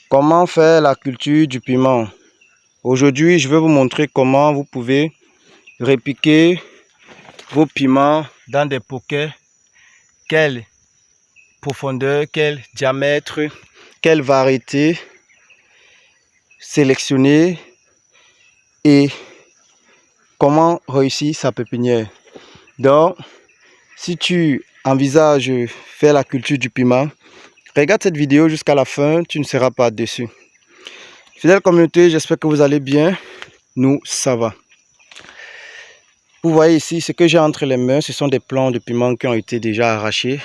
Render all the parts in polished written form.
Comment faire la culture du piment? Aujourd'hui, je vais vous montrer comment vous pouvez répiquer vos piments dans des poquets. Quelle profondeur, quel diamètre, quelle variété sélectionner et comment réussir sa pépinière. Donc, si tu envisages faire la culture du piment, regarde cette vidéo jusqu'à la fin, tu ne seras pas déçu. Fidèle communauté, j'espère que vous allez bien. Nous, ça va. Vous voyez ici, ce que j'ai entre les mains, ce sont des plants de piment qui ont été déjà arrachés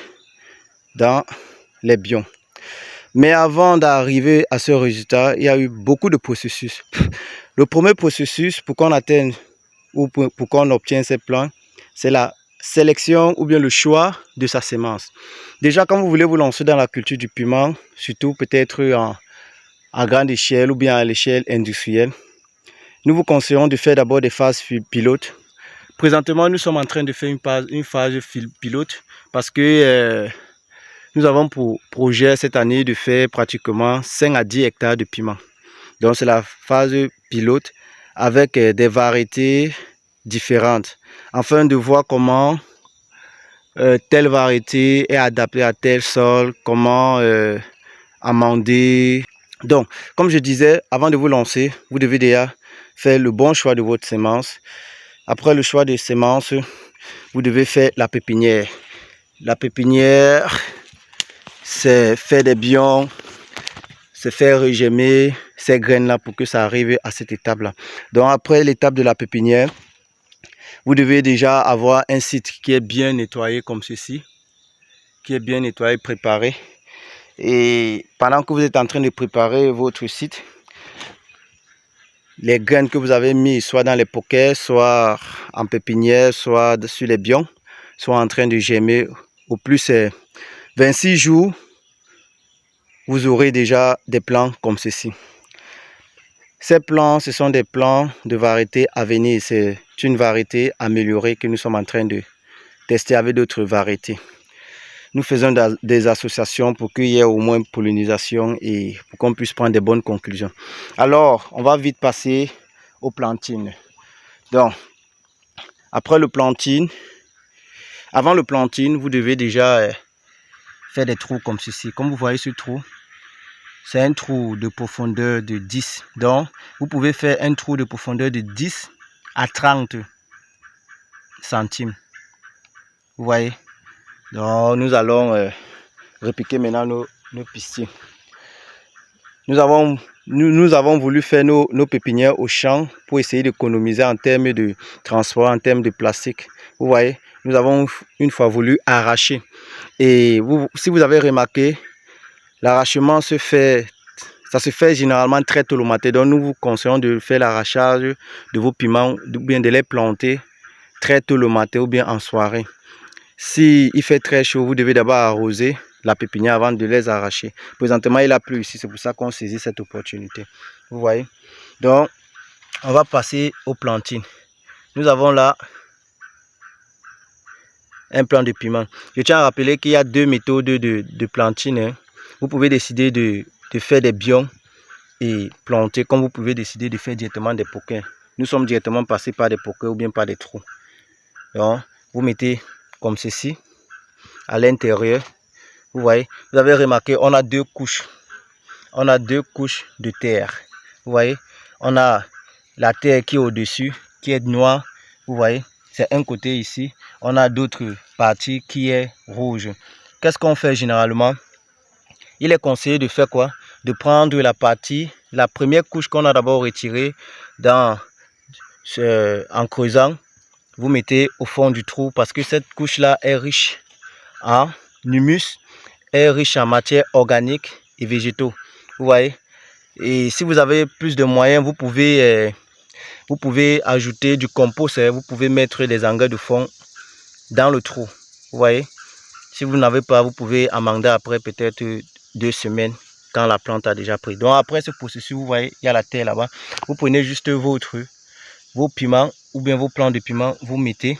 dans les bions. Mais avant d'arriver à ce résultat, il y a eu beaucoup de processus. Le premier processus pour qu'on atteigne ou pour qu'on obtienne ces plants, c'est la sélection ou bien le choix de sa semence. Déjà, quand vous voulez vous lancer dans la culture du piment, surtout peut-être à grande échelle ou bien à l'échelle industrielle, nous vous conseillons de faire d'abord des phases pilotes. Présentement, nous sommes en train de faire une phase pilote parce que nous avons pour projet cette année de faire pratiquement 5 à 10 hectares de piment. Donc, c'est la phase pilote avec des variétés différentes afin de voir comment telle variété est adaptée à tel sol, comment amender. Donc, comme je disais, avant de vous lancer, vous devez déjà faire le bon choix de votre semence. Après le choix des semences, vous devez faire la pépinière. La pépinière, c'est faire des bions, c'est faire regermer ces graines-là pour que ça arrive à cette étape-là. Donc après l'étape de la pépinière, vous devez déjà avoir un site qui est bien nettoyé comme ceci, qui est bien nettoyé, préparé. Et pendant que vous êtes en train de préparer votre site, les graines que vous avez mises, soit dans les poquets, soit en pépinière, soit sur les bions, sont en train de germer. Au plus 26 jours, vous aurez déjà des plants comme ceci. Ces plants, ce sont des plants de variété à venir. C'est une variété améliorée que nous sommes en train de tester avec d'autres variétés. Nous faisons des associations pour qu'il y ait au moins pollinisation et pour qu'on puisse prendre des bonnes conclusions. Alors, on va vite passer au planting. Donc, après le planting, avant le planting, vous devez déjà faire des trous comme ceci. Comme vous voyez ce trou, c'est un trou de profondeur de 10. Donc, vous pouvez faire un trou de profondeur de 10 à 30 centimes. Vous voyez? Donc, nous allons répiquer maintenant nos pistiers. Nous avons voulu faire nos pépinières au champ pour essayer d'économiser en termes de transport, en termes de plastique. Vous voyez, nous avons une fois voulu arracher. Et si vous avez remarqué, l'arrachement se fait généralement très tôt le matin. Donc nous vous conseillons de faire l'arrachage de vos piments, ou bien de les planter très tôt le matin ou bien en soirée. Si il fait très chaud, vous devez d'abord arroser la pépinière avant de les arracher. Présentement, il a plu ici, c'est pour ça qu'on saisit cette opportunité. Vous voyez? Donc, on va passer au planting. Nous avons là un plant de piment. Je tiens à rappeler qu'il y a deux méthodes de planting. Hein. Vous pouvez décider de faire des bions et planter, comme vous pouvez décider de faire directement des poquets. Nous sommes directement passés par des poquets ou bien par des trous. Donc, vous mettez comme ceci à l'intérieur. Vous voyez, vous avez remarqué, on a deux couches. On a deux couches de terre. Vous voyez, on a la terre qui est au-dessus, qui est noire. Vous voyez, c'est un côté ici. On a d'autres parties qui est rouge. Qu'est-ce qu'on fait généralement? Il est conseillé de faire quoi? De prendre la première couche qu'on a d'abord retirée en creusant. Vous mettez au fond du trou parce que cette couche-là est riche en humus, est riche en matière organique et végétaux. Vous voyez? Et si vous avez plus de moyens, vous pouvez ajouter du compost. Vous pouvez mettre des engrais de fond dans le trou. Vous voyez? Si vous n'avez pas, vous pouvez amender après peut-être 2 semaines quand la plante a déjà pris. Donc après ce processus, vous voyez, il y a la terre là-bas. Vous prenez juste vos piments ou bien vos plants de piment, vous mettez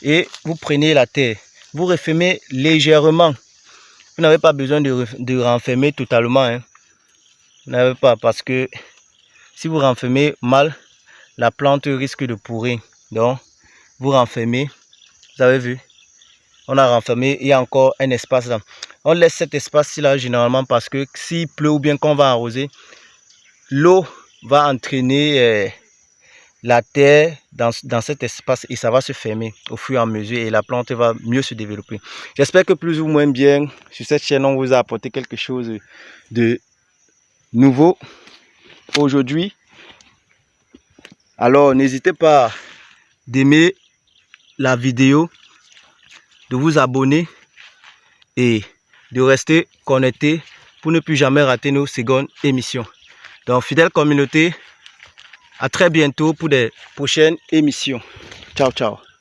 et vous prenez la terre. Vous refermez légèrement. Vous n'avez pas besoin de renfermer totalement. Hein. Vous n'avez pas, parce que si vous renfermez mal, la plante risque de pourrir. Donc, vous renfermez. Vous avez vu? On a renfermé, il y a encore un espace là. On laisse cet espace là généralement parce que s'il pleut ou bien qu'on va arroser, l'eau va entraîner la terre dans cet espace et ça va se fermer au fur et à mesure et la plante va mieux se développer. J'espère que plus ou moins bien sur cette chaîne on vous a apporté quelque chose de nouveau aujourd'hui. Alors n'hésitez pas d'aimer la vidéo, de vous abonner et de rester connecté pour ne plus jamais rater nos secondes émissions. Donc fidèle communauté, à très bientôt pour des prochaines émissions. Ciao, ciao.